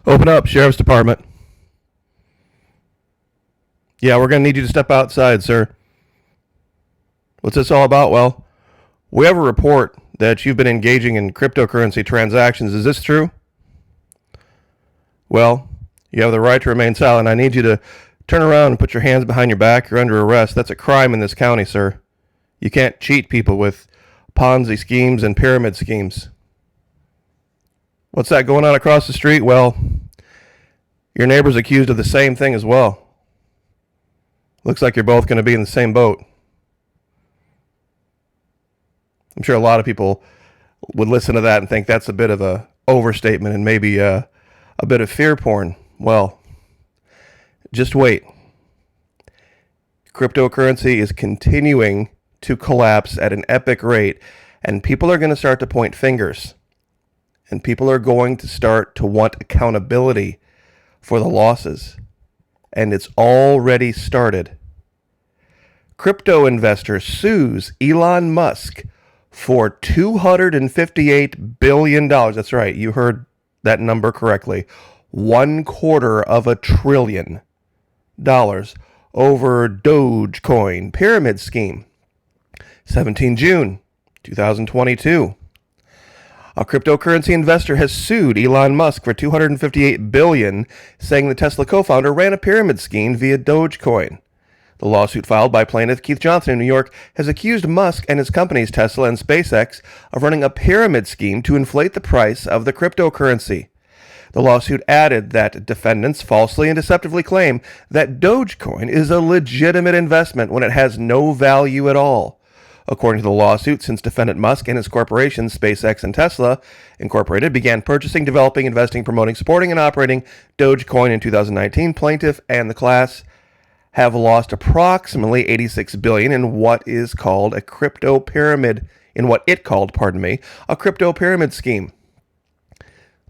Open up, Sheriff's Department. Yeah, we're going to need you to step outside, sir. What's this all about? Well, we have a report that you've been engaging in cryptocurrency transactions. Is this true? Well, you have the right to remain silent. I need you to turn around and put your hands behind your back. You're under arrest. That's a crime in this county, sir. You can't cheat people with Ponzi schemes and pyramid schemes. What's that going on across the street? Well, your neighbor's accused of the same thing as well. Looks like you're both going to be in the same boat. I'm sure a lot of people would listen to that and think that's a bit of a overstatement and maybe a bit of fear porn. Well, just wait. Cryptocurrency is continuing to collapse at an epic rate, and people are going to start to point fingers. And people are going to start to want accountability for the losses. And it's already started. Crypto investor sues Elon Musk for $258 billion. That's right, you heard that number correctly. $250 billion over Dogecoin pyramid scheme. 17 June 2022. A cryptocurrency investor has sued Elon Musk for $258 billion, saying the Tesla co-founder ran a pyramid scheme via Dogecoin. The lawsuit filed by plaintiff Keith Johnson in New York has accused Musk and his companies Tesla and SpaceX of running a pyramid scheme to inflate the price of the cryptocurrency. The lawsuit added that defendants falsely and deceptively claim that Dogecoin is a legitimate investment when it has no value at all. According to the lawsuit, since defendant Musk and his corporations, SpaceX and Tesla Incorporated, began purchasing, developing, investing, promoting, supporting, and operating Dogecoin in 2019, plaintiff and the class have lost approximately $86 billion in what is called a crypto pyramid, a crypto pyramid scheme.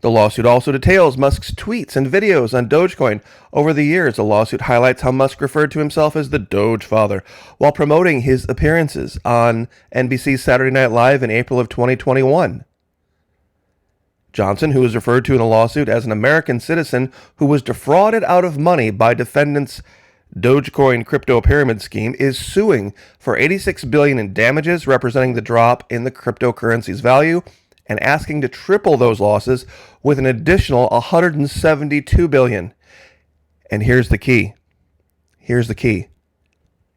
The lawsuit also details Musk's tweets and videos on Dogecoin over the years. The lawsuit highlights how Musk referred to himself as the Doge Father while promoting his appearances on NBC's Saturday Night Live in April of 2021. Johnson, who is referred to in the lawsuit as an American citizen who was defrauded out of money by defendants' Dogecoin crypto pyramid scheme, is suing for $86 billion in damages, representing the drop in the cryptocurrency's value, and asking to triple those losses with an additional $172 billion. And here's the key.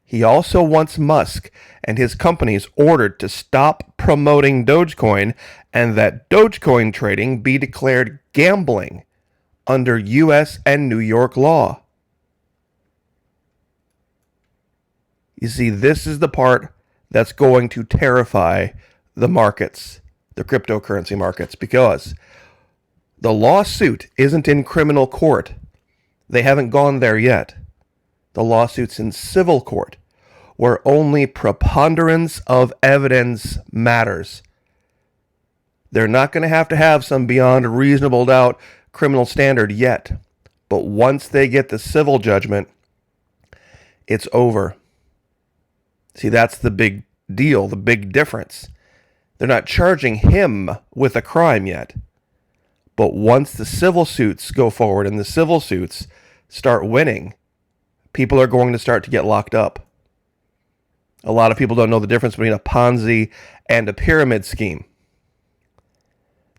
He also wants Musk and his companies ordered to stop promoting Dogecoin and that Dogecoin trading be declared gambling under U.S. and New York law. You see, this is the part that's going to terrify the markets, the cryptocurrency markets, because the lawsuit isn't in criminal court. They haven't gone there yet. The lawsuit's in civil court, where only preponderance of evidence matters. They're not going to have some beyond reasonable doubt criminal standard yet. But once they get the civil judgment, it's over. See, that's the big deal, the big difference. They're not charging him with a crime yet. But once the civil suits go forward and the civil suits start winning, people are going to start to get locked up. A lot of people don't know the difference between a Ponzi and a pyramid scheme.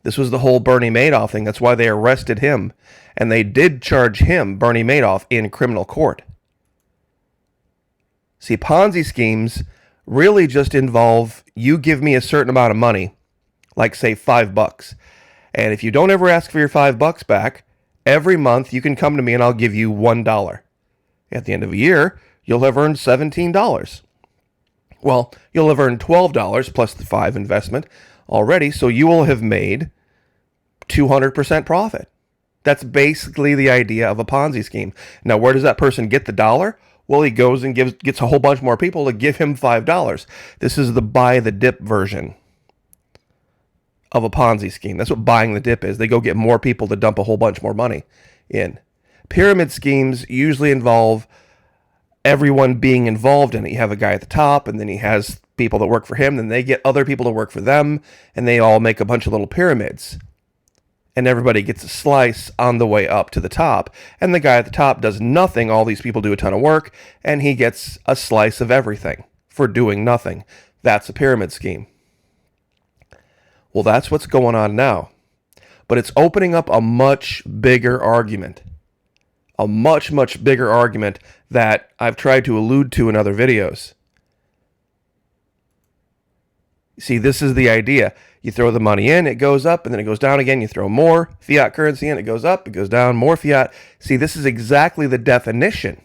This was the whole Bernie Madoff thing. That's why they arrested him. And they did charge him, Bernie Madoff, in criminal court. See, Ponzi schemes really just involve you give me a certain amount of money, like say $5. And if you don't ever ask for your $5 back, every month you can come to me and I'll give you $1. At the end of a year, you'll have earned $17. Well, you'll have earned $12 plus the $5 investment already, so you will have made 200% profit. That's basically the idea of a Ponzi scheme. Now, where does that person get the dollar? Well, he goes and gets a whole bunch more people to give him $5. This is the buy the dip version of a Ponzi scheme. That's what buying the dip is. They go get more people to dump a whole bunch more money in. Pyramid schemes usually involve everyone being involved in it. You have a guy at the top, and then he has people that work for him, then they get other people to work for them, and they all make a bunch of little pyramids. and everybody gets a slice on the way up to the top. And the guy at the top does nothing. All these people do a ton of work, and he gets a slice of everything for doing nothing. That's a pyramid scheme. Well, that's what's going on now. But it's opening up a much bigger argument. A much, much bigger argument that I've tried to allude to in other videos. See, this is the idea. You throw the money in, it goes up, and then it goes down again. You throw more fiat currency in, it goes up, it goes down, more fiat. See, this is exactly the definition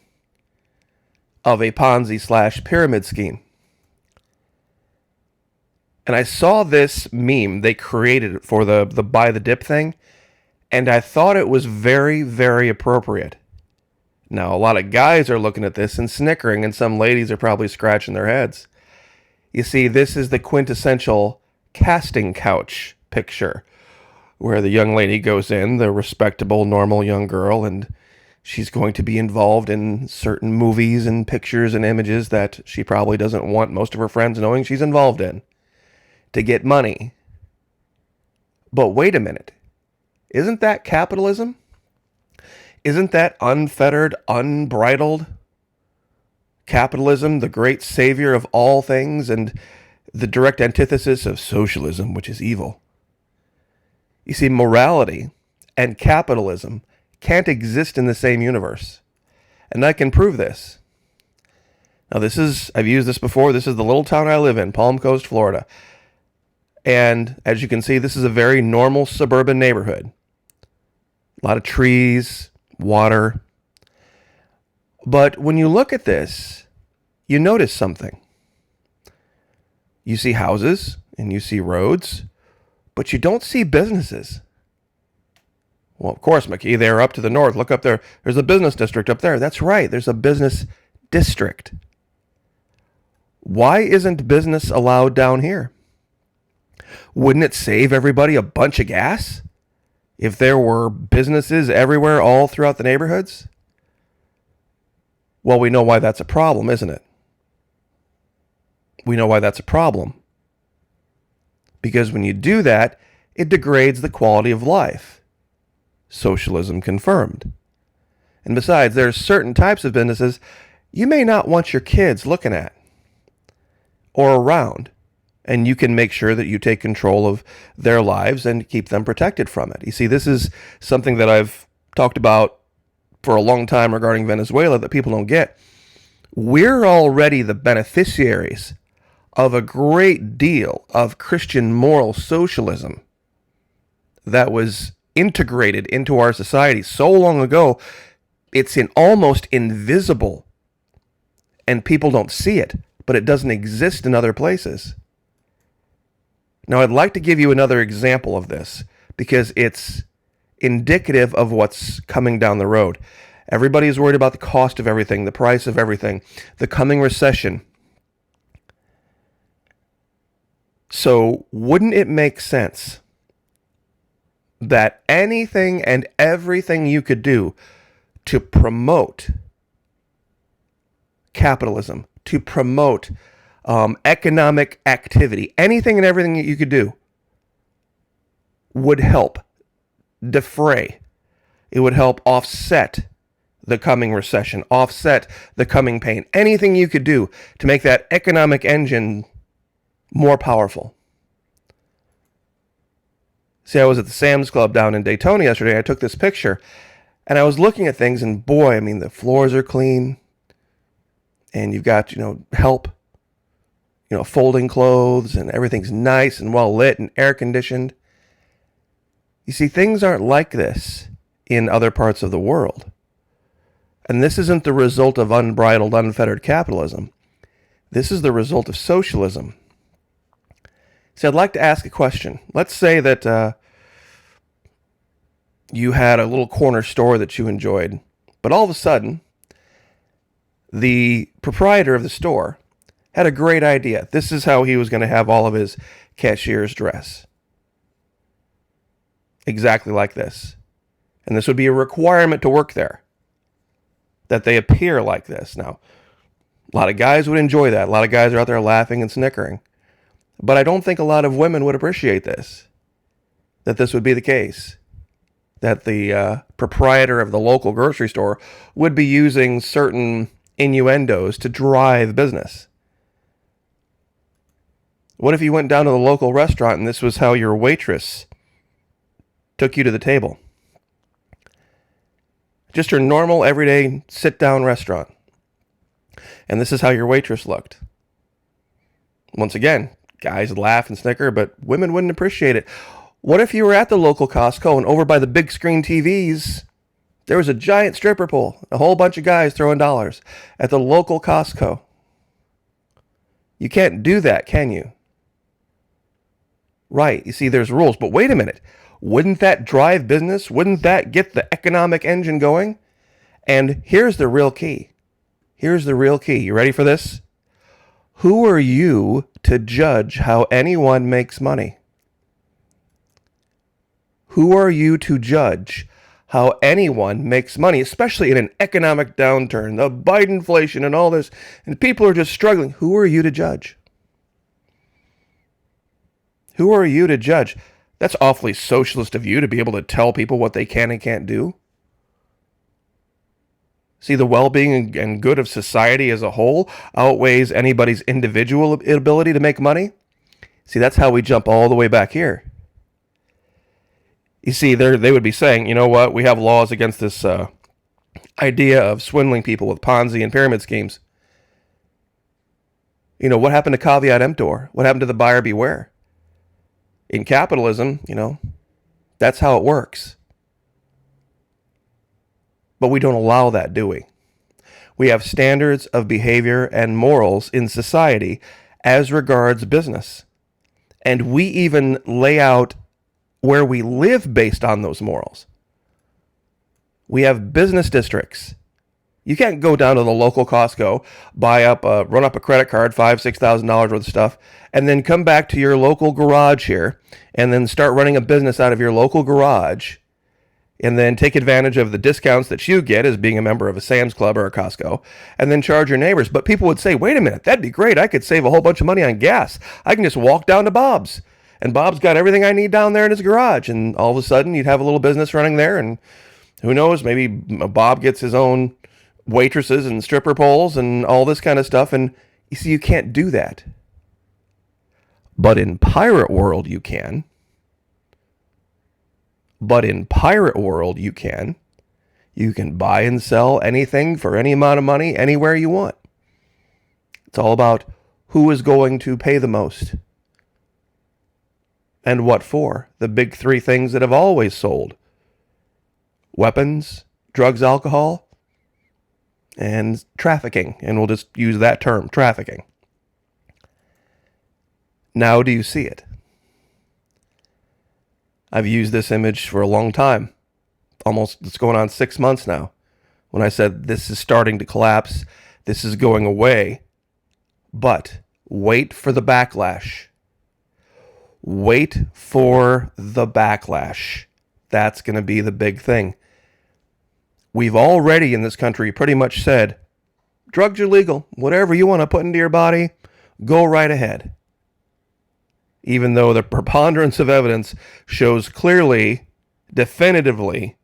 of a Ponzi/pyramid scheme. And I saw this meme. They created it for the buy the dip thing, and I thought it was very, very appropriate. Now, a lot of guys are looking at this and snickering, and some ladies are probably scratching their heads. You see, this is the quintessential casting couch picture, where the young lady goes in, the respectable, normal young girl, and she's going to be involved in certain movies and pictures and images that she probably doesn't want most of her friends knowing she's involved in, to get money. But wait a minute. Isn't that capitalism? Isn't that unfettered, unbridled capitalism, the great savior of all things and the direct antithesis of socialism, which is evil? You see, morality and capitalism can't exist in the same universe. And I can prove this. Now, I've used this before. This is the little town I live in, Palm Coast, Florida. And as you can see, this is a very normal suburban neighborhood. A lot of trees, water. But when you look at this, you notice something. You see houses and you see roads, but you don't see businesses. Well, of course, McKee, they're up to the north. Look up there. There's a business district up there. That's right. There's a business district. Why isn't business allowed down here? Wouldn't it save everybody a bunch of gas if there were businesses everywhere all throughout the neighborhoods? Well, we know why that's a problem, isn't it? We know why that's a problem. Because when you do that, it degrades the quality of life. Socialism confirmed. And besides, there are certain types of businesses you may not want your kids looking at or around. And you can make sure that you take control of their lives and keep them protected from it. You see, this is something that I've talked about for a long time regarding Venezuela that people don't get. We're already the beneficiaries of a great deal of Christian moral socialism that was integrated into our society so long ago, it's almost invisible. And people don't see it, but it doesn't exist in other places. Now, I'd like to give you another example of this because it's indicative of what's coming down the road. Everybody is worried about the cost of everything, the price of everything, the coming recession. So, wouldn't it make sense that anything and everything you could do to promote capitalism, to promote economic activity, anything and everything that you could do would help defray. It would help offset the coming recession, offset the coming pain. Anything you could do to make that economic engine more powerful. See, I was at the Sam's Club down in Daytona yesterday. I took this picture and I was looking at things, and boy, I mean, the floors are clean and you've got, help. Folding clothes, and everything's nice and well lit and air conditioned. You see, things aren't like this in other parts of the world. And this isn't the result of unbridled, unfettered capitalism. This is the result of socialism. See, I'd like to ask a question. Let's say that you had a little corner store that you enjoyed, but all of a sudden, the proprietor of the store had a great idea. This is how he was going to have all of his cashiers dress. Exactly like this. And this would be a requirement to work there, that they appear like this. Now, a lot of guys would enjoy that. A lot of guys are out there laughing and snickering. But I don't think a lot of women would appreciate this, that this would be the case. that the proprietor of the local grocery store would be using certain innuendos to drive business. What if you went down to the local restaurant and this was how your waitress took you to the table? Just your normal, everyday, sit-down restaurant. And this is how your waitress looked. Once again, guys laugh and snicker, but women wouldn't appreciate it. What if you were at the local Costco and over by the big screen TVs, there was a giant stripper pole, a whole bunch of guys throwing dollars at the local Costco? You can't do that, can you? Right, you see, there's rules, but wait a minute. Wouldn't that drive business? Wouldn't that get the economic engine going? And here's the real key. Here's the real key. You ready for this? Who are you to judge how anyone makes money? Who are you to judge how anyone makes money, especially in an economic downturn, the Bidenflation and all this, and people are just struggling? Who are you to judge? Who are you to judge? That's awfully socialist of you to be able to tell people what they can and can't do. See, the well-being and good of society as a whole outweighs anybody's individual ability to make money. See, that's how we jump all the way back here. You see, they would be saying, you know what, we have laws against this idea of swindling people with Ponzi and pyramid schemes. You know, what happened to caveat emptor? What happened to the buyer beware? In capitalism, you know, that's how it works. But we don't allow that, do we? We have standards of behavior and morals in society as regards business. And we even lay out where we live based on those morals. We have business districts. You can't go down to the local Costco, run up a credit card, $5,000-$6,000 worth of stuff, and then come back to your local garage here, and then start running a business out of your local garage, and then take advantage of the discounts that you get as being a member of a Sam's Club or a Costco, and then charge your neighbors. But people would say, wait a minute, that'd be great. I could save a whole bunch of money on gas. I can just walk down to Bob's, and Bob's got everything I need down there in his garage, and all of a sudden you'd have a little business running there, and who knows, maybe Bob gets his own waitresses and stripper poles and all this kind of stuff. And you see, you can't do that. But in pirate world, you can. You can buy and sell anything for any amount of money anywhere you want. It's all about who is going to pay the most. And what for? The big three things that have always sold: weapons, drugs, alcohol, and trafficking. And we'll just use that term, trafficking. Now do you see it? I've used this image for a long time. It's going on 6 months now. When I said this is starting to collapse, this is going away. But wait for the backlash. Wait for the backlash. That's going to be the big thing. We've already in this country pretty much said, drugs are legal. Whatever you want to put into your body, go right ahead. Even though the preponderance of evidence shows clearly, definitively,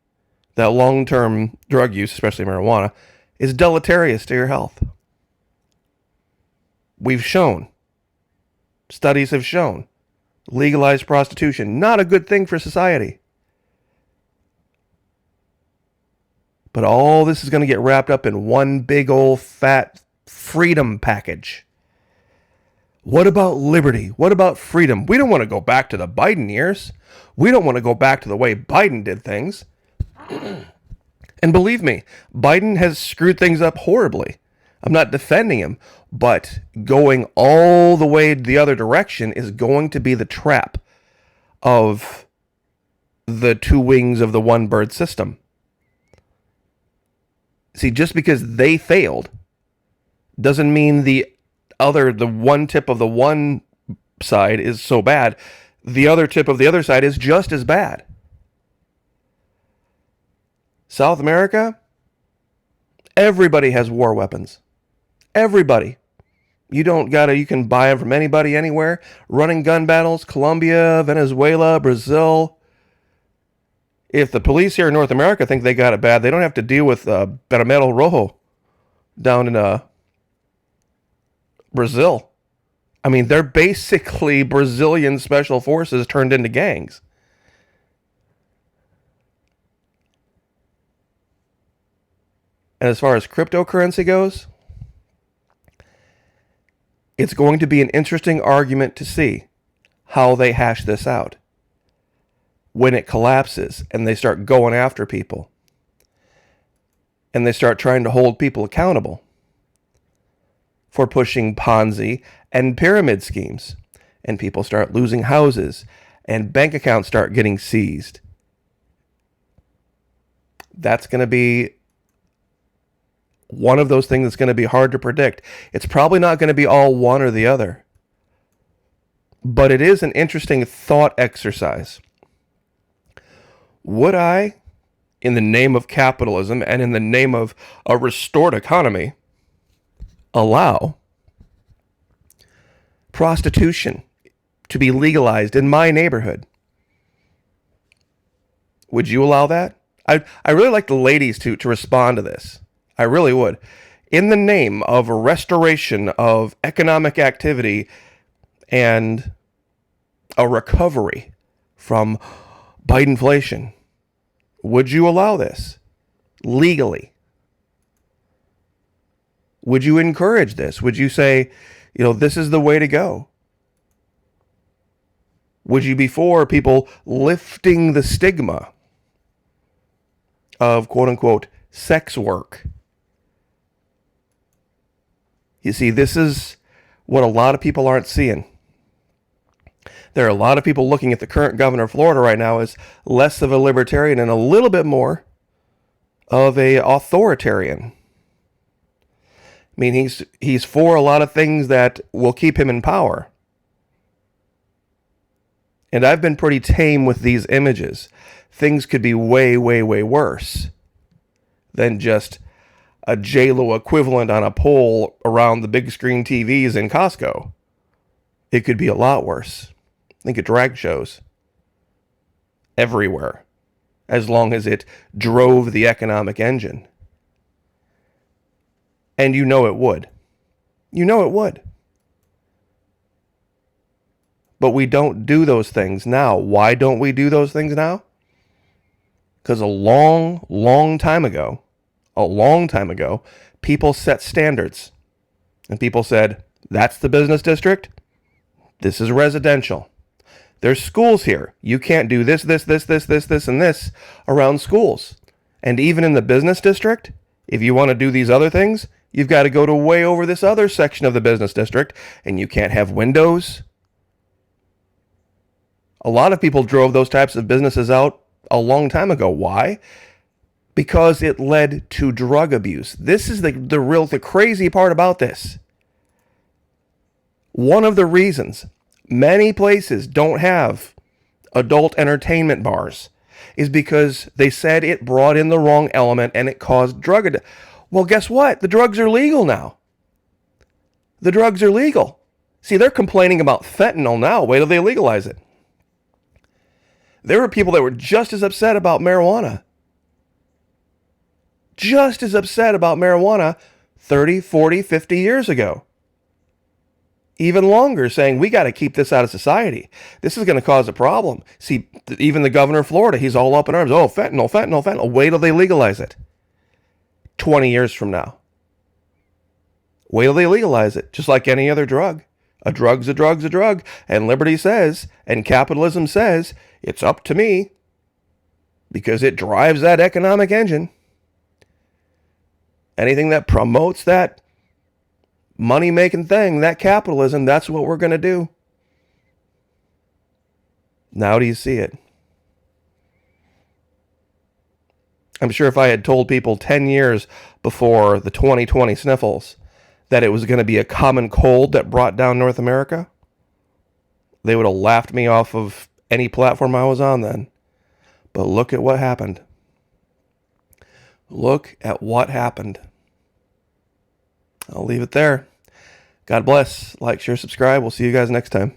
that long-term drug use, especially marijuana, is deleterious to your health. We've shown, studies have shown, legalized prostitution, not a good thing for society. But all this is going to get wrapped up in one big old fat freedom package. What about liberty? What about freedom? We don't want to go back to the Biden years. We don't want to go back to the way Biden did things. And believe me, Biden has screwed things up horribly. I'm not defending him, but going all the way the other direction is going to be the trap of the two wings of the one bird system. See, just because they failed doesn't mean the one tip of the one side is so bad. The other tip of the other side is just as bad. South America, everybody has war weapons. Everybody. You can buy them from anybody, anywhere. Running gun battles, Colombia, Venezuela, Brazil. If the police here in North America think they got it bad, they don't have to deal with Bermelo Rojo down in Brazil. I mean, they're basically Brazilian special forces turned into gangs. And as far as cryptocurrency goes, it's going to be an interesting argument to see how they hash this out when it collapses and they start going after people and they start trying to hold people accountable for pushing Ponzi and pyramid schemes, and people start losing houses and bank accounts start getting seized. That's going to be one of those things that's going to be hard to predict. It's probably not going to be all one or the other, but it is an interesting thought exercise. Would I, in the name of capitalism and in the name of a restored economy, allow prostitution to be legalized in my neighborhood? Would you allow that? I really like the ladies to respond to this. I really would. In the name of a restoration of economic activity and a recovery from Bidenflation, would you allow this legally? Would you encourage this? Would you say, this is the way to go? Would you be for people lifting the stigma of quote unquote sex work? You see, this is what a lot of people aren't seeing. There are a lot of people looking at the current governor of Florida right now as less of a libertarian and a little bit more of a authoritarian. I mean, he's for a lot of things that will keep him in power. And I've been pretty tame with these images. Things could be way, way, way worse than just a J-Lo equivalent on a pole around the big screen TVs in Costco. It could be a lot worse. Think of drag shows everywhere, as long as it drove the economic engine. And you know it would. You know it would. But we don't do those things now. Why don't we do those things now? Because a long time ago, people set standards. And people said, that's the business district. This is residential. There's schools here. You can't do this, and this around schools. And even in the business district, if you want to do these other things, you've got to go to way over this other section of the business district, and you can't have windows. A lot of people drove those types of businesses out a long time ago. Why? Because it led to drug abuse. This is the crazy part about this. One of the reasons many places don't have adult entertainment bars is because they said it brought in the wrong element and it caused drug addiction. Well, guess what? The drugs are legal now. The drugs are legal. See, they're complaining about fentanyl now. Wait till they legalize it. There were people that were just as upset about marijuana. Just as upset about marijuana 30, 40, 50 years ago. Even longer, saying we got to keep this out of society. This is going to cause a problem. See, even the governor of Florida, he's all up in arms. Oh, fentanyl. Wait till they legalize it. 20 years from now. Wait till they legalize it, just like any other drug. A drug's a drug's a drug. And liberty says, and capitalism says, it's up to me. Because it drives that economic engine. Anything that promotes that money-making thing, that capitalism, that's what we're going to do. Now do you see it? I'm sure if I had told people 10 years before the 2020 sniffles that it was going to be a common cold that brought down North America, they would have laughed me off of any platform I was on then. But look at what happened. Look at what happened. I'll leave it there. God bless. Like, share, subscribe. We'll see you guys next time.